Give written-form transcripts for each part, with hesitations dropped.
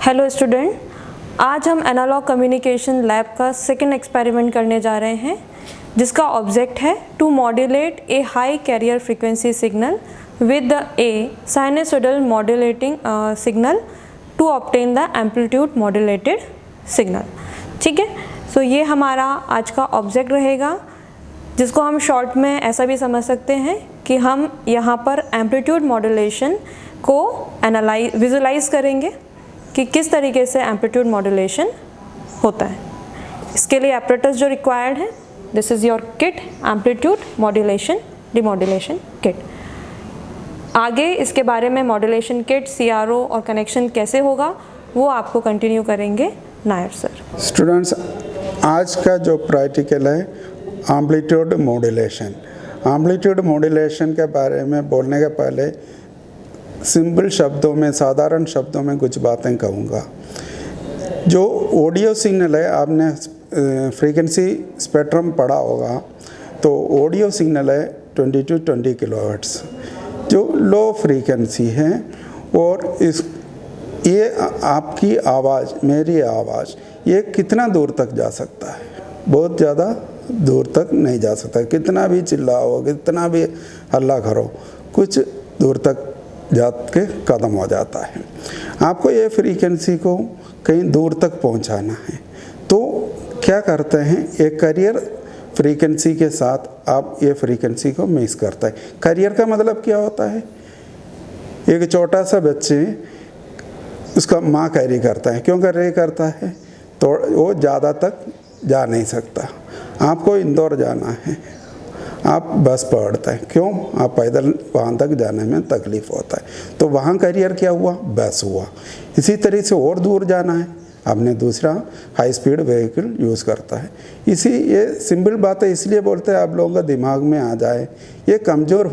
Hello student, आज हम analog communication lab का सेकंड एक्सपेरिमेंट करने जा रहे हैं जिसका ऑब्जेक्ट है to modulate a high carrier frequency signal with the a sinusoidal modulating signal to obtain the amplitude modulated signal. ठीक है, सो ये हमारा आज का ऑब्जेक्ट रहेगा, जिसको हम शॉर्ट में ऐसा भी समझ सकते हैं कि हम यहाँ पर एम्पलीट्यूड मॉड्यूलेशन को विजुलाइज करेंगे कि किस तरीके से एम्पलीट्यूड मॉड्यूलेशन होता है। इसके लिए एपरेटस जो रिक्वायर्ड है, this is your kit, amplitude modulation demodulation kit. आगे इसके बारे में मॉड्यूलेशन किट, CRO और कनेक्शन कैसे होगा वो आपको कंटिन्यू करेंगे नायर सर। स्टूडेंट्स, आज का जो प्रैक्टिकल है एम्पलीट्यूड मॉड्यूलेशन। एम्पलीट्यूड मॉड्यूलेशन के बारे में बोलने के पहले सिंपल शब्दों में, साधारण शब्दों में कुछ बातें कहूँगा। जो ऑडियो सिग्नल है, आपने फ्रीक्वेंसी स्पेक्ट्रम पढ़ा होगा, तो ऑडियो सिग्नल है 20 to 20 किलोहर्ट्ज़ जो लो फ्रीक्वेंसी है। और ये आपकी आवाज़, मेरी आवाज़, ये कितना दूर तक जा सकता है? बहुत ज़्यादा दूर तक नहीं जा सकता। कितना भी चिल्लाओ, कितना भी हल्ला करो, कुछ दूर तक जा के ख़त्म हो जाता है। आपको ये फ्रीक्वेंसी को कहीं दूर तक पहुंचाना है, तो क्या करते हैं, एक कैरियर फ्रीक्वेंसी के साथ आप ये फ्रीक्वेंसी को मिक्स करते हैं। कैरियर का मतलब क्या होता है? एक छोटा सा बच्चे, उसका माँ कैरी करता है। क्यों कैरी करता है? तो वो ज़्यादा तक जा नहीं सकता। आपको इंदौर जाना है, आप बस पकड़ते हैं। क्यों? आप पैदल वहाँ तक जाने में तकलीफ़ होता है, तो वहाँ कैरियर क्या हुआ? बस हुआ। इसी तरह से और दूर जाना है, आपने दूसरा हाई स्पीड व्हीकल यूज़ करता है। ये सिंपल बात है, इसलिए बोलते हैं आप लोगों का दिमाग में आ जाए। ये कमज़ोर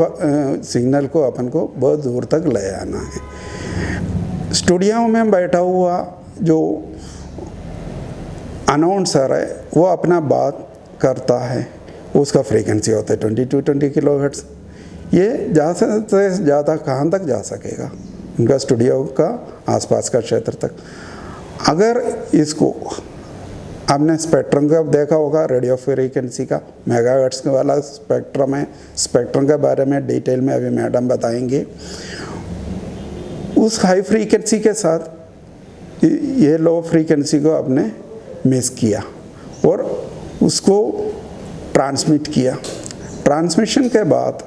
सिग्नल को अपन को बहुत दूर तक ले आना है। स्टूडियो में बैठा हुआ जो अनाउंसर है, वो अपना बात करता है, उसका फ्रीक्वेंसी होता है 20 to 20 किलोहर्ट्ज़। ये ज़्यादा से ज़्यादा कहाँ तक जा सकेगा? उनका स्टूडियो का आसपास का क्षेत्र तक। अगर इसको आपने स्पेक्ट्रम का देखा होगा, रेडियो फ्रीक्वेंसी का मेगाहर्ट्ज़ वाला स्पेक्ट्रम है। स्पेक्ट्रम के बारे में डिटेल में अभी मैडम बताएंगे। उस हाई फ्रीक्वेंसी के साथ ये लो फ्रीक्वेंसी को आपने मिक्स किया और उसको ट्रांसमिट किया। ट्रांसमिशन के बाद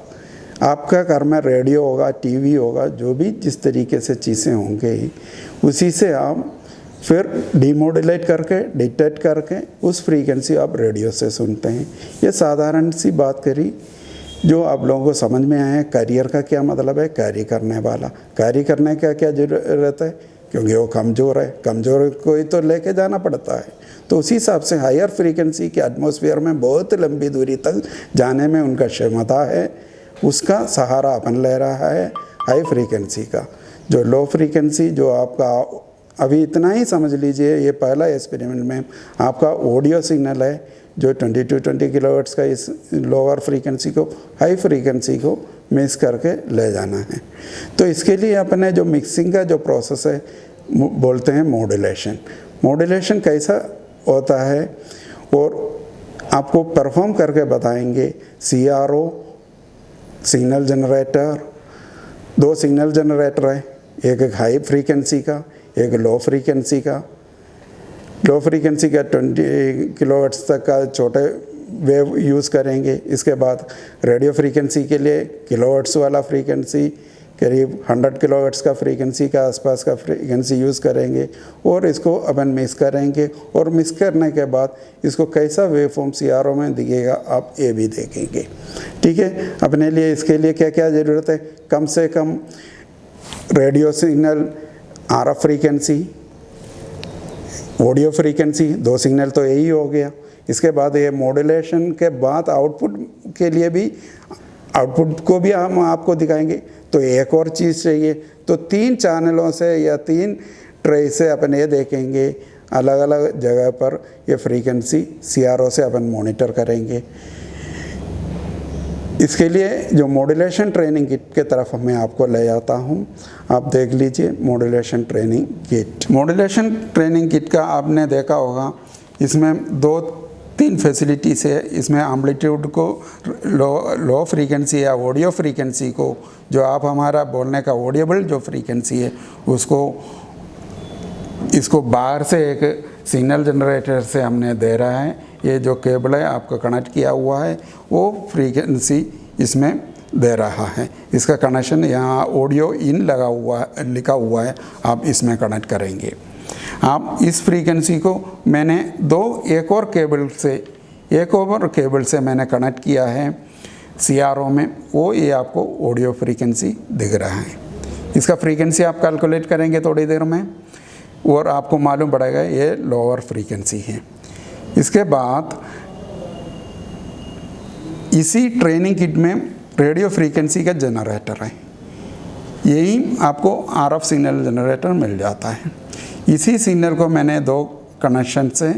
आपका घर में रेडियो होगा, टीवी होगा, जो भी जिस तरीके से चीज़ें होंगी, उसी से आप फिर डिमॉड्यूलेट करके, डिटेक्ट करके उस फ्रीक्वेंसी आप रेडियो से सुनते हैं। ये साधारण सी बात करी जो आप लोगों को समझ में आया है। कैरियर का क्या मतलब है? कैरी करने वाला। कैरी करने का क्या ज़रूरत है? क्योंकि वो कमज़ोर है, कमज़ोर को ही तो लेके जाना पड़ता है। तो उसी हिसाब से हायर फ्रीक्वेंसी के एटमॉस्फेयर में बहुत लंबी दूरी तक जाने में उनका क्षमता है, उसका सहारा अपन ले रहा है हाई फ्रीक्वेंसी का। जो लो फ्रीक्वेंसी, जो आपका अभी इतना ही समझ लीजिए, ये पहला एक्सपेरिमेंट में आपका ऑडियो सिग्नल है जो 20 to 20 किलोहर्ट्ज़ का, इस लोअर फ्रीक्वेंसी को हाई फ्रीक्वेंसी को मिक्स करके ले जाना है। तो इसके लिए अपने जो मिक्सिंग का जो प्रोसेस है बोलते हैं मॉड्यूलेशन। मॉड्यूलेशन कैसा होता है और आपको परफॉर्म करके बताएंगे। CRO, signal generator, 2 signal generator है, एक हाई फ्रीक्वेंसी का, एक लो फ्रीक्वेंसी का। लो फ्रीक्वेंसी का 20 किलोहर्ट्ज़ तक का छोटे वेव यूज़ करेंगे। इसके बाद रेडियो फ्रीक्वेंसी के लिए किलोहर्ट्ज़ वाला फ्रीक्वेंसी, करीब 100 किलोहर्ट्ज़ का फ्रीक्वेंसी का आसपास का फ्रीक्वेंसी यूज़ करेंगे और इसको अपन मिक्स करेंगे। और मिक्स करने के बाद इसको कैसा वेव फॉर्म CRO में दिखेगा, आप ये भी देखेंगे। ठीक है, अपने लिए इसके लिए क्या क्या ज़रूरत है? कम से कम radio signal, RF frequency, audio frequency, 2 signal तो यही हो गया। इसके बाद ये मॉड्यूलेशन के बाद आउटपुट के लिए भी, आउटपुट को भी हम आपको दिखाएंगे। तो एक और चीज़ चाहिए, तो 3 चैनलों से या 3 ट्रे से अपन ये देखेंगे, अलग अलग जगह पर ये फ्रीक्वेंसी CRO से अपन मॉनिटर करेंगे। इसके लिए जो मॉड्यूलेशन ट्रेनिंग किट के तरफ मैं आपको ले जाता हूँ। आप देख लीजिए modulation training kit. Modulation training kit का आपने देखा होगा, इसमें 2-3 फैसिलिटीज़ है। इसमें एम्पलीट्यूड को लो फ्रीक्वेंसी या ऑडियो फ्रीक्वेंसी को, जो आप हमारा बोलने का ऑडिएबल जो फ्रीक्वेंसी है उसको, इसको बाहर से एक सिग्नल जनरेटर से हमने दे रहा है। ये जो केबल है आपको कनेक्ट किया हुआ है वो फ्रीक्वेंसी इसमें दे रहा है। इसका कनेक्शन यहाँ ऑडियो इन लिखा हुआ है, आप इसमें कनेक्ट करेंगे। आप इस फ्रीक्वेंसी को मैंने एक और केबल से मैंने कनेक्ट किया है CRO में, वो ये आपको ऑडियो फ्रीक्वेंसी दिख रहा है। इसका फ्रीक्वेंसी आप कैलकुलेट करेंगे थोड़ी देर में और आपको मालूम पड़ेगा ये लोअर फ्रीक्वेंसी है। इसके बाद इसी ट्रेनिंग किट में रेडियो फ्रीक्वेंसी का जनरेटर है, यही आपको RF सिग्नल जनरेटर मिल जाता है। इसी सिग्नल को मैंने 2 कनेक्शन से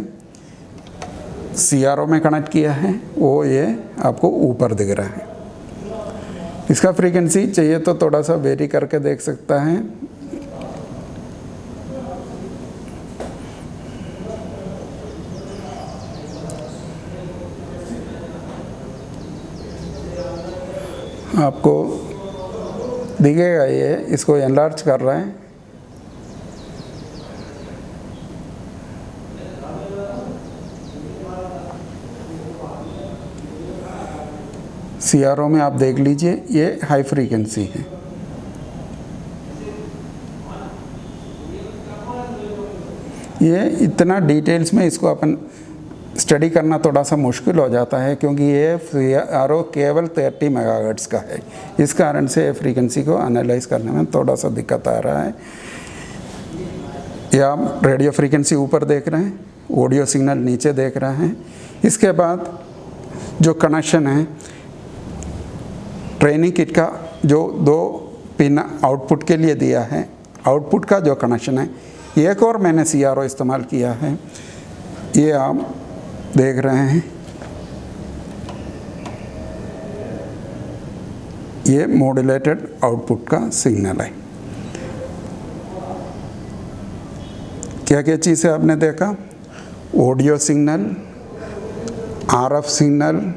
CRO में कनेक्ट किया है, वो ये आपको ऊपर दिख रहा है। इसका फ्रीक्वेंसी चाहिए तो थोड़ा सा वेरी करके देख सकता है। आपको दिखेगा ये, इसको एनलार्ज कर रहा है। CRO में आप देख लीजिए ये हाई फ्रीक्वेंसी है। ये इतना डिटेल्स में इसको अपन स्टडी करना थोड़ा सा मुश्किल हो जाता है, क्योंकि ये CRO केवल 30 मेगाहर्ट्ज़ का है। इस कारण से फ्रीक्वेंसी को एनालाइज करने में थोड़ा सा दिक्कत आ रहा है। या आप रेडियो फ्रीक्वेंसी ऊपर देख रहे हैं, ऑडियो सिग्नल नीचे देख रहे हैं। इसके बाद जो कनेक्शन है ट्रेनिंग किट का, जो 2 पिन आउटपुट के लिए दिया है, आउटपुट का जो कनेक्शन है, एक और मैंने CRO इस्तेमाल किया है। ये आप देख रहे हैं, ये मॉड्यूलेटेड आउटपुट का सिग्नल है। क्या क्या चीज़ें आपने देखा? Audio signal, RF signal,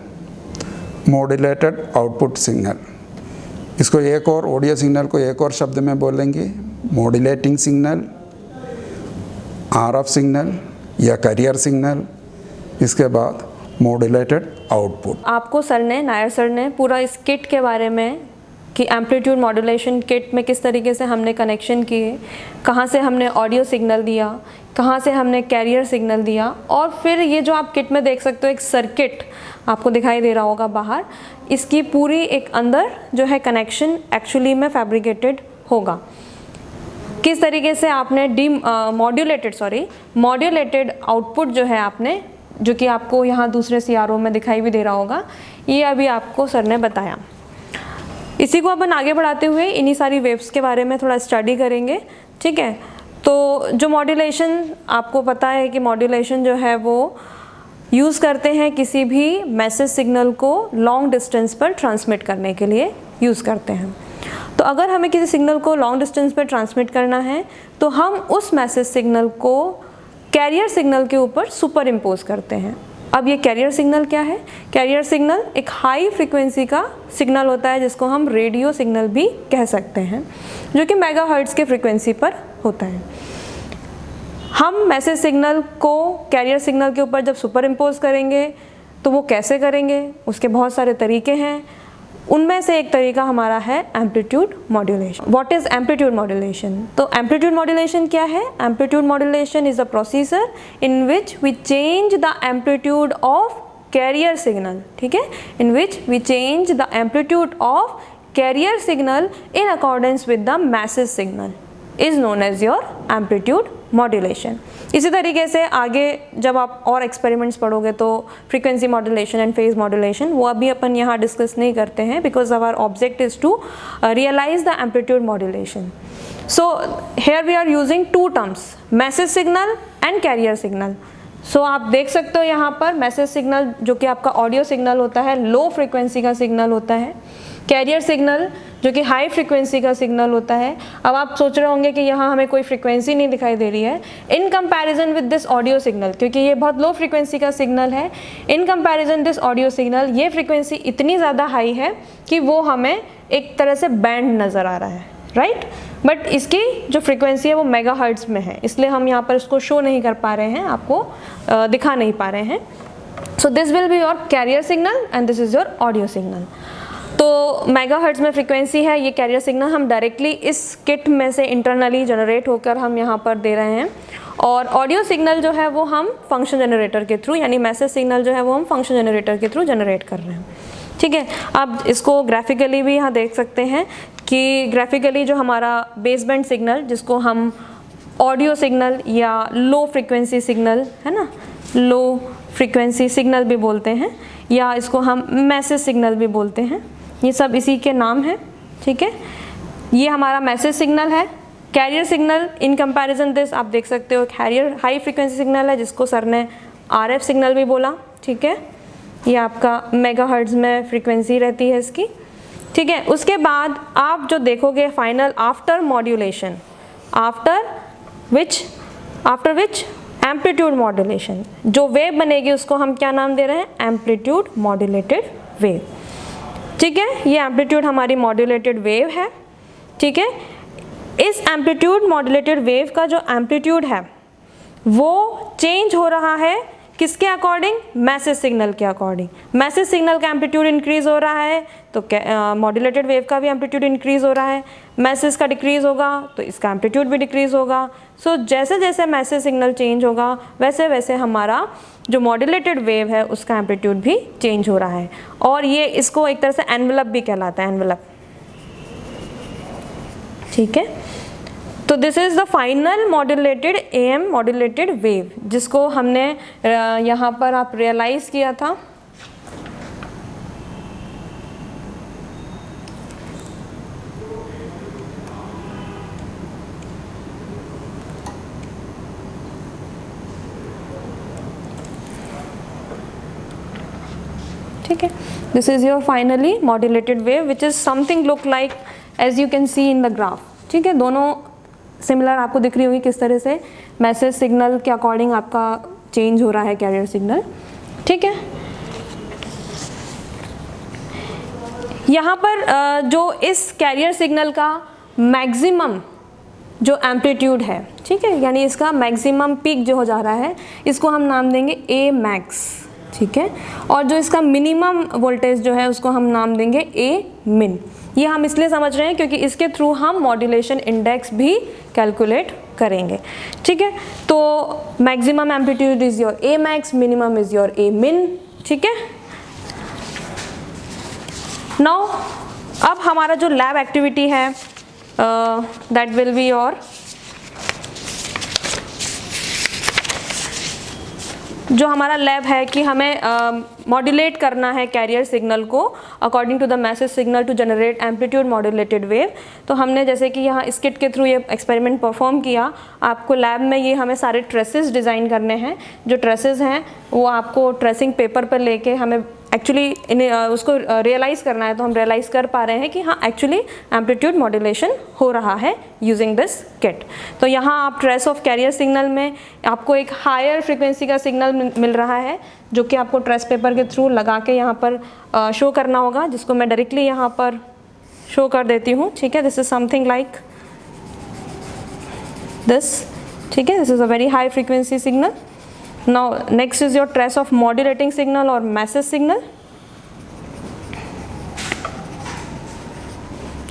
modulated output signal. इसको एक और ऑडियो सिग्नल को एक और शब्द में बोलेंगे मॉड्यूलेटिंग सिग्नल, RF सिग्नल या कैरियर सिग्नल। इसके बाद मॉड्यूलेटेड आउटपुट। आपको नायर सर ने पूरा इस किट के बारे में कि एम्पलीट्यूड मॉड्यूलेशन किट में किस तरीके से हमने कनेक्शन किए, कहाँ से हमने ऑडियो सिग्नल दिया, कहाँ से हमने कैरियर सिग्नल दिया, और फिर ये जो आप किट में देख सकते हो एक सर्किट आपको दिखाई दे रहा होगा बाहर, इसकी पूरी एक अंदर जो है कनेक्शन एक्चुअली में फैब्रिकेटेड होगा। किस तरीके से आपने मॉड्यूलेटेड आउटपुट जो है आपने, जो कि आपको यहाँ दूसरे CRO में दिखाई भी दे रहा होगा, ये अभी आपको सर ने बताया। इसी को अपन आगे बढ़ाते हुए इन्हीं सारी वेव्स के बारे में थोड़ा स्टडी करेंगे, ठीक है। तो जो मॉड्यूलेशन, आपको पता है कि मॉड्यूलेशन जो है वो यूज़ करते हैं किसी भी मैसेज सिग्नल को लॉन्ग डिस्टेंस पर ट्रांसमिट करने के लिए यूज़ करते हैं। तो अगर हमें किसी सिग्नल को लॉन्ग डिस्टेंस पर ट्रांसमिट करना है तो हम उस मैसेज सिग्नल को कैरियर सिग्नल के ऊपर सुपर इम्पोज करते हैं। अब ये कैरियर सिग्नल क्या है? कैरियर सिग्नल एक हाई फ्रीक्वेंसी का सिग्नल होता है जिसको हम रेडियो सिग्नल भी कह सकते हैं, जो कि मेगाहर्ट्ज़ के फ्रीक्वेंसी पर होता है। हम मैसेज सिग्नल को कैरियर सिग्नल के ऊपर जब सुपर इम्पोज करेंगे तो वो कैसे करेंगे, उसके बहुत सारे तरीके हैं। उनमें से एक तरीका हमारा है amplitude modulation. What is amplitude modulation? तो एम्पलीट्यूड मॉड्यूलेशन क्या है? Amplitude modulation is a procedure in which we change the amplitude of carrier signal, ठीक है, in which we change the amplitude of carrier signal in accordance with the message signal is known as your amplitude modulation. इसी तरीके से आगे जब आप और experiments पढ़ोगे तो frequency modulation and phase modulation, वो अभी अपन यहाँ डिस्कस नहीं करते हैं, because our object is to realise the amplitude modulation. So here we are using 2 terms, message signal and carrier signal. So आप देख सकते हो यहाँ पर मैसेज सिग्नल जो कि आपका ऑडियो सिग्नल होता है, लो फ्रिक्वेंसी का सिग्नल होता है, कैरियर सिग्नल जो कि हाई फ्रिक्वेंसी का सिग्नल होता है। अब आप सोच रहे होंगे कि यहाँ हमें कोई फ्रिक्वेंसी नहीं दिखाई दे रही है in comparison with this audio signal, क्योंकि ये बहुत लो फ्रिक्वेंसी का सिग्नल है। In comparison this audio signal ये फ्रिक्वेंसी इतनी ज़्यादा हाई है कि वो हमें एक तरह से बैंड नज़र आ रहा है, राइट। बट इसकी जो फ्रिक्वेंसी है वो मेगाहर्ट्ज़ में है, इसलिए हम यहाँ पर इसको शो नहीं कर पा रहे हैं, आपको दिखा नहीं पा रहे हैं। So this will be your carrier signal and this is your audio signal. तो मेगाहर्ट्ज़ में फ्रीक्वेंसी है, ये कैरियर सिग्नल हम डायरेक्टली इस किट में से इंटरनली जनरेट होकर हम यहाँ पर दे रहे हैं। और ऑडियो सिग्नल जो है वो हम फंक्शन जनरेटर के थ्रू, यानी मैसेज सिग्नल जो है वो हम फंक्शन जनरेटर के थ्रू जनरेट कर रहे हैं, ठीक है। आप इसको ग्राफिकली भी यहाँ देख सकते हैं कि ग्राफिकली जो हमारा बेसबैंड सिग्नल, जिसको हम ऑडियो सिग्नल या लो फ्रिक्वेंसी सिग्नल है ना, लो फ्रिक्वेंसी सिग्नल भी बोलते हैं, या इसको हम मैसेज सिग्नल भी बोलते हैं, ये सब इसी के नाम है, ठीक है। ये हमारा मैसेज सिग्नल है। Carrier signal in comparison this आप देख सकते हो कैरियर हाई फ्रिक्वेंसी सिग्नल है, जिसको सर ने RF सिग्नल भी बोला, ठीक है। ये आपका मेगाहर्ट्ज़ में फ्रीक्वेंसी रहती है इसकी, ठीक है। उसके बाद आप जो देखोगे final after modulation, after which amplitude modulation, जो वेव बनेगी उसको हम क्या नाम दे रहे हैं, एम्पलीट्यूड मॉड्यूलेटेड वेव, ठीक है। ये एम्पलीट्यूड हमारी मॉड्यूलेटेड वेव है, ठीक है। इस एम्पलीट्यूड मॉड्यूलेटेड वेव का जो एम्पलीट्यूड है वो चेंज हो रहा है किसके अकॉर्डिंग, मैसेज सिग्नल के अकॉर्डिंग। मैसेज सिग्नल का एम्पलीट्यूड इंक्रीज हो रहा है तो मॉड्यूलेटेड वेव का भी एम्पलीट्यूड इंक्रीज हो रहा है, मैसेज का डिक्रीज होगा तो इसका एम्पलीट्यूड भी डिक्रीज होगा। सो जैसे जैसे मैसेज सिग्नल चेंज होगा वैसे वैसे हमारा जो मॉड्यूलेटेड वेव है उसका एम्पलीट्यूड भी चेंज हो रहा है, और ये इसको एक तरह से एनवेलप भी कहलाता है, एनवेलप, ठीक है। तो this is the final modulated AM modulated wave, जिसको हमने यहाँ पर आप रियलाइज़ किया था। ठीक है, this is your finally modulated wave which is something look like as you can see in the graph, ठीक है। दोनों सिमिलर आपको दिख रही होगी किस तरह से मैसेज सिग्नल के अकॉर्डिंग आपका चेंज हो रहा है कैरियर सिग्नल, ठीक है। यहाँ पर जो इस कैरियर सिग्नल का मैक्सिमम जो एम्पलीट्यूड है, ठीक है, यानी इसका मैक्सिमम पीक जो हो जा रहा है इसको हम नाम देंगे A max, ठीक है। और जो इसका मिनिमम वोल्टेज जो है उसको हम नाम देंगे A min। ये हम इसलिए समझ रहे हैं क्योंकि इसके थ्रू हम मॉड्यूलेशन इंडेक्स भी कैलकुलेट करेंगे, ठीक है। तो maximum amplitude is your A max, minimum is your A min, ठीक है। नाउ अब हमारा जो लैब एक्टिविटी है दैट विल बी योर, जो हमारा लैब है कि हमें मॉड्यूलेट करना है कैरियर सिग्नल को according to the message signal to generate amplitude modulated wave. तो हमने जैसे कि यहाँ इस किट के थ्रू ये एक्सपेरिमेंट परफॉर्म किया। आपको लैब में ये हमें सारे ट्रेसेस डिज़ाइन करने हैं। जो ट्रेसेस हैं वो आपको ट्रेसिंग पेपर पर लेके हमें एक्चुअली उसको रियलाइज़ करना है। तो हम रियलाइज़ कर पा रहे हैं कि हाँ एक्चुअली एम्पलीट्यूड मॉड्यूलेशन हो रहा है यूजिंग दिस किट। तो यहाँ आप ट्रेस ऑफ कैरियर सिग्नल में आपको एक हायर फ्रिक्वेंसी का सिग्नल मिल रहा है जो कि आपको ट्रेस पेपर के थ्रू लगा के यहाँ पर शो करना होगा, जिसको मैं डायरेक्टली यहाँ पर शो कर देती हूँ, ठीक है। This is something like this, ठीक है। This is a very high frequency signal. Now next is your trace of modulating signal और message signal।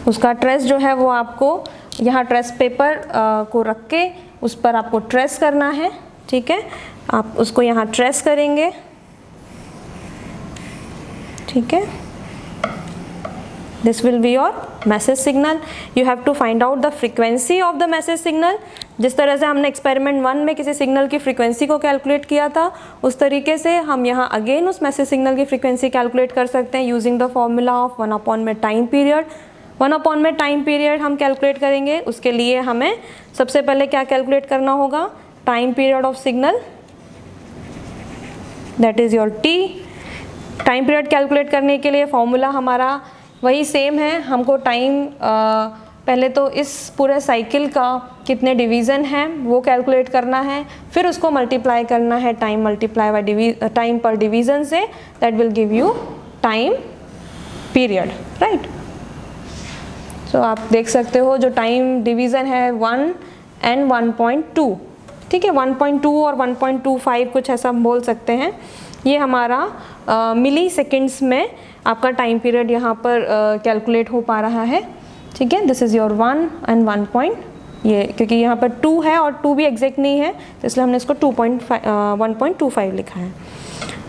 उसका ट्रेस जो है वो आपको यहाँ ट्रेस पेपर को रख के उस पर आपको ट्रेस करना है, ठीक है। आप उसको यहाँ ट्रेस करेंगे, ठीक है। This will be your message signal. You have to find out the frequency of the message signal। जिस तरह से हमने एक्सपेरिमेंट 1 में किसी सिग्नल की फ्रीक्वेंसी को कैलकुलेट किया था, उस तरीके से हम यहाँ अगेन उस मैसेज सिग्नल की फ्रीक्वेंसी कैलकुलेट कर सकते हैं यूजिंग द फॉर्मूला ऑफ 1 में टाइम पीरियड। 1 में टाइम पीरियड हम कैलकुलेट करेंगे। उसके लिए हमें सबसे पहले क्या कैलकुलेट करना होगा, time period of signal, that is your T. Time period calculate करने के लिए फॉर्मूला हमारा वही सेम है, हमको टाइम पहले तो इस पूरे साइकिल का कितने डिवीज़न हैं वो कैलकुलेट करना है, फिर उसको मल्टीप्लाई करना है टाइम मल्टीप्लाई बाय टाइम पर डिवीज़न से, that will give you time period, right. So आप देख सकते हो जो टाइम डिवीज़न है 1 and 1.2, ठीक है, 1.2 और 1.25 कुछ ऐसा बोल सकते हैं। ये हमारा मिली सेकेंड्स में आपका टाइम पीरियड यहाँ पर कैलकुलेट हो पा रहा है, ठीक है। This is your 1 and 1. ये क्योंकि यहाँ पर 2 है और 2 भी एग्जैक्ट नहीं है तो इसलिए हमने इसको 1.25 लिखा है।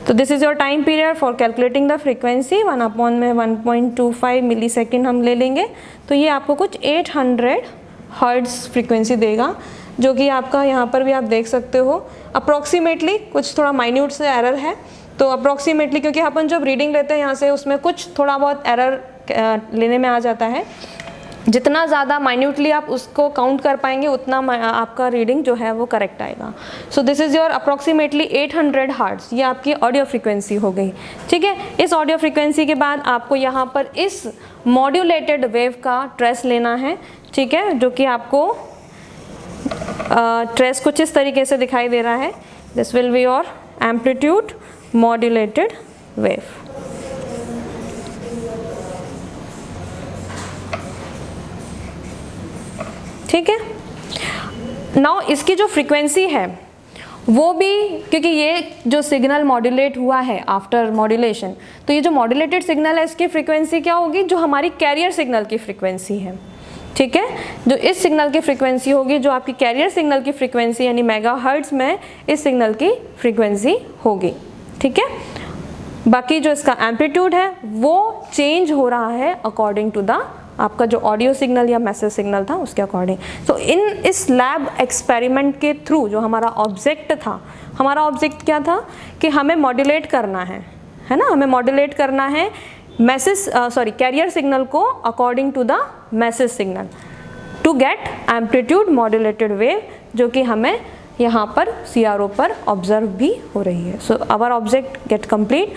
तो this is your time period for calculating the frequency, 1/1.25 millisecond हम ले लेंगे तो ये आपको कुछ 800 हर्ट्ज़ फ्रीक्वेंसी देगा, जो कि आपका यहाँ पर भी आप देख सकते हो अप्रॉक्सीमेटली, कुछ थोड़ा माइन्यूट से एरर है तो अप्रॉक्सीमेटली, क्योंकि अपन जब रीडिंग लेते हैं यहाँ से उसमें कुछ थोड़ा बहुत एरर लेने में आ जाता है। जितना ज़्यादा माइन्यूटली आप उसको काउंट कर पाएंगे उतना आपका रीडिंग जो है वो करेक्ट आएगा। So this is your approximately 800 hertz, ये आपकी ऑडियो फ्रीक्वेंसी हो गई, ठीक है। इस ऑडियो फ्रीक्वेंसी के बाद आपको यहाँ पर इस मॉड्यूलेटेड वेव का ट्रेस लेना है, ठीक है, जो कि आपको ट्रेस कुछ इस तरीके से दिखाई दे रहा है। This will be your amplitude modulated wave, ठीक है। नाउ इसकी जो फ्रीक्वेंसी है वो भी, क्योंकि ये जो सिग्नल मॉड्यूलेट हुआ है आफ्टर मॉड्यूलेशन, तो ये जो मॉड्यूलेटेड सिग्नल है इसकी फ्रीक्वेंसी क्या होगी, जो हमारी कैरियर सिग्नल की फ्रीक्वेंसी है, ठीक है। जो इस सिग्नल की फ्रीक्वेंसी होगी, जो आपकी कैरियर सिग्नल की फ्रीक्वेंसी यानी मेगाहर्ट्ज़ में इस सिग्नल की फ्रीक्वेंसी होगी, ठीक है। बाकी जो इसका एम्पलीट्यूड है वो चेंज हो रहा है अकॉर्डिंग टू द आपका जो ऑडियो सिग्नल या मैसेज सिग्नल था उसके अकॉर्डिंग। तो इस लैब एक्सपेरिमेंट के थ्रू जो हमारा ऑब्जेक्ट था, हमारा ऑब्जेक्ट क्या था कि हमें मॉड्यूलेट करना है ना, हमें मॉड्यूलेट करना है कैरियर सिग्नल को according to the message signal to get amplitude modulated wave, जो कि हमें यहाँ पर CRO पर ऑब्जर्व भी हो रही है। So our object get complete.